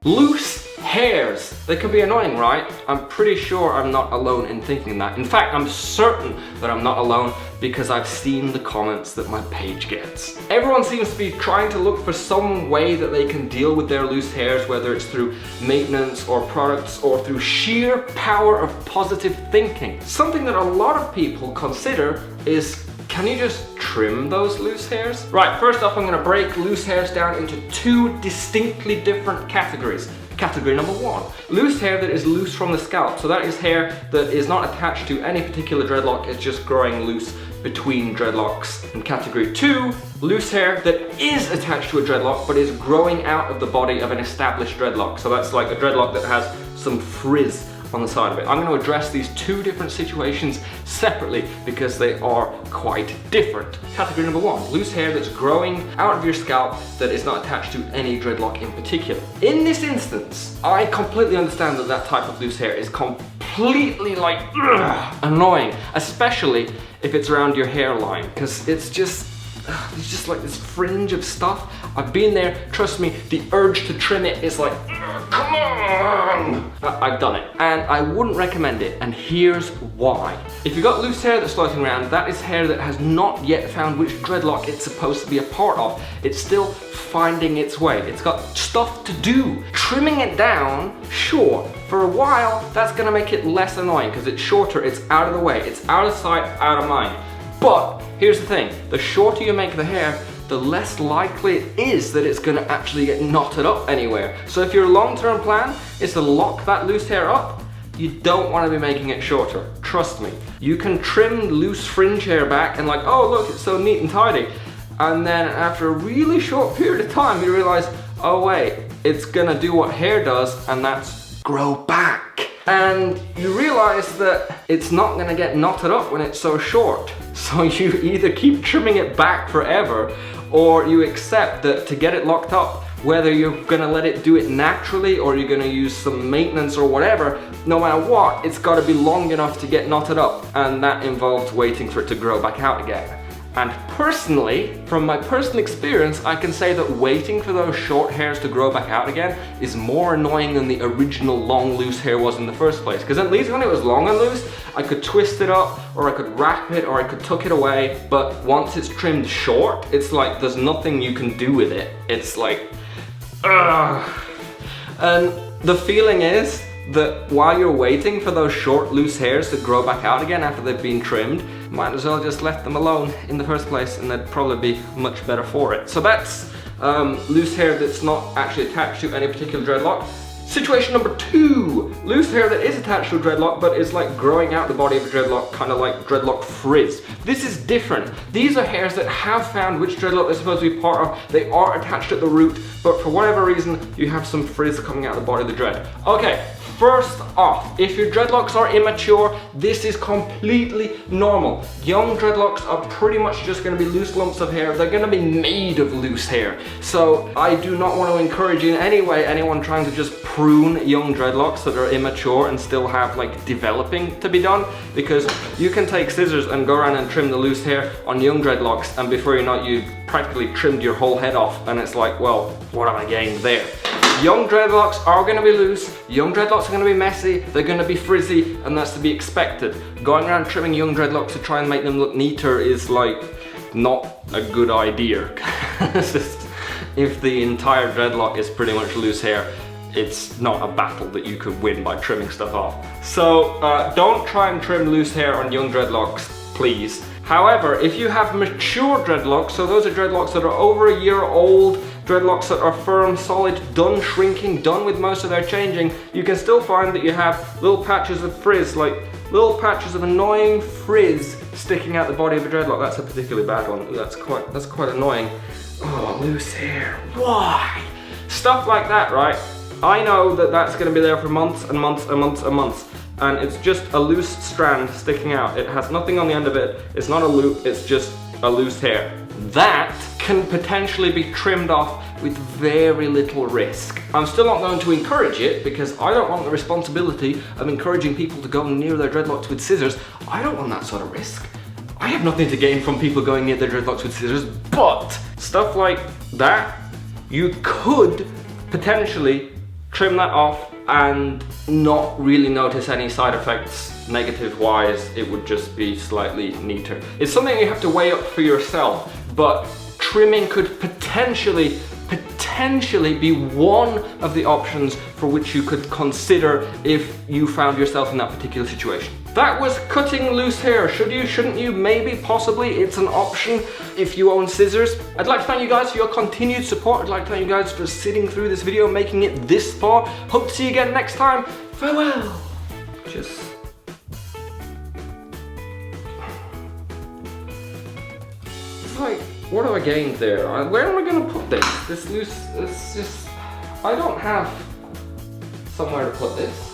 Loose hairs. They can be annoying, right? I'm pretty sure I'm not alone in thinking that. In fact, I'm certain that I'm not alone because I've seen the comments that my page gets. Everyone seems to be trying to look for some way that they can deal with their loose hairs, whether it's through maintenance or products or through sheer power of positive thinking. Something that a lot of people consider is, can you just trim those loose hairs? Right, first off, I'm gonna break loose hairs down into two distinctly different categories. Category number one, loose hair that is loose from the scalp. So that is hair that is not attached to any particular dreadlock, it's just growing loose between dreadlocks. And category two, loose hair that is attached to a dreadlock but is growing out of the body of an established dreadlock. So that's like a dreadlock that has some frizz on the side of it. I'm going to address these two different situations separately because they are quite different. Category number one, loose hair that's growing out of your scalp that is not attached to any dreadlock in particular. In this instance, I completely understand that that type of loose hair is completely like annoying, especially if it's around your hairline, because it's just like this fringe of stuff. I've been there, trust me, the urge to trim it is like, come on! I've done it, and I wouldn't recommend it, and here's why. If you've got loose hair that's floating around, that is hair that has not yet found which dreadlock it's supposed to be a part of. It's still finding its way. It's got stuff to do. Trimming it down, sure, for a while, that's gonna make it less annoying because it's shorter, it's out of the way, it's out of sight, out of mind. But here's the thing, the shorter you make the hair, the less likely it is that it's gonna actually get knotted up anywhere. So if your long-term plan is to lock that loose hair up, you don't wanna be making it shorter, trust me. You can trim loose fringe hair back and like, oh look, it's so neat and tidy. And then after a really short period of time, you realize, oh wait, it's gonna do what hair does, and that's grow back. And you realize that it's not gonna get knotted up when it's so short. So you either keep trimming it back forever, or you accept that to get it locked up, whether you're gonna let it do it naturally or you're gonna use some maintenance or whatever, no matter what, it's gotta be long enough to get knotted up, and that involves waiting for it to grow back out again. And personally, from my personal experience, I can say that waiting for those short hairs to grow back out again is more annoying than the original long loose hair was in the first place. Because at least when it was long and loose, I could twist it up, or I could wrap it, or I could tuck it away. But once it's trimmed short, it's like there's nothing you can do with it. It's like, ugh. And the feeling is that while you're waiting for those short loose hairs to grow back out again after they've been trimmed, might as well just left them alone in the first place, and they'd probably be much better for it. So that's loose hair that's not actually attached to any particular dreadlock. Situation number two, loose hair that is attached to a dreadlock but is like growing out the body of a dreadlock, kind of like dreadlock frizz. This is different. These are hairs that have found which dreadlock they're supposed to be part of. They are attached at the root, but for whatever reason, you have some frizz coming out of the body of the dread. Okay. First off, if your dreadlocks are immature, this is completely normal. Young dreadlocks are pretty much just going to be loose lumps of hair. They're going to be made of loose hair. So I do not want to encourage in any way anyone trying to just prune young dreadlocks that are immature and still have like developing to be done, because you can take scissors and go around and trim the loose hair on young dreadlocks, and before you know it, you've practically trimmed your whole head off, and it's like, well, what have I gained there? Young dreadlocks are going to be loose, young dreadlocks are going to be messy, they're going to be frizzy, and that's to be expected. Going around trimming young dreadlocks to try and make them look neater is like not a good idea. If the entire dreadlock is pretty much loose hair, it's not a battle that you could win by trimming stuff off. So don't try and trim loose hair on young dreadlocks, please. However, if you have mature dreadlocks, so those are dreadlocks that are over a year old, dreadlocks that are firm, solid, done shrinking, done with most of their changing, you can still find that you have little patches of frizz, like little patches of annoying frizz sticking out the body of a dreadlock. That's a particularly bad one. That's quite annoying. Oh, loose hair. Why? Stuff like that, right? I know that that's going to be there for months and months and months and months. And it's just a loose strand sticking out. It has nothing on the end of it. It's not a loop, it's just a loose hair. That can potentially be trimmed off with very little risk. I'm still not going to encourage it because I don't want the responsibility of encouraging people to go near their dreadlocks with scissors. I don't want that sort of risk. I have nothing to gain from people going near their dreadlocks with scissors, but stuff like that, you could potentially trim that off and not really notice any side effects negative wise. It would just be slightly neater. It's something you have to weigh up for yourself, but trimming could potentially be one of the options for which you could consider if you found yourself in that particular situation. That was cutting loose hair. Should you, shouldn't you, maybe, possibly, it's an option if you own scissors. I'd like to thank you guys for your continued support. I'd like to thank you guys for sitting through this video, making it this far. Hope to see you again next time. Farewell. Just... It's like, what have I gained there? Where am I gonna put this? This loose, it's just, I don't have somewhere to put this.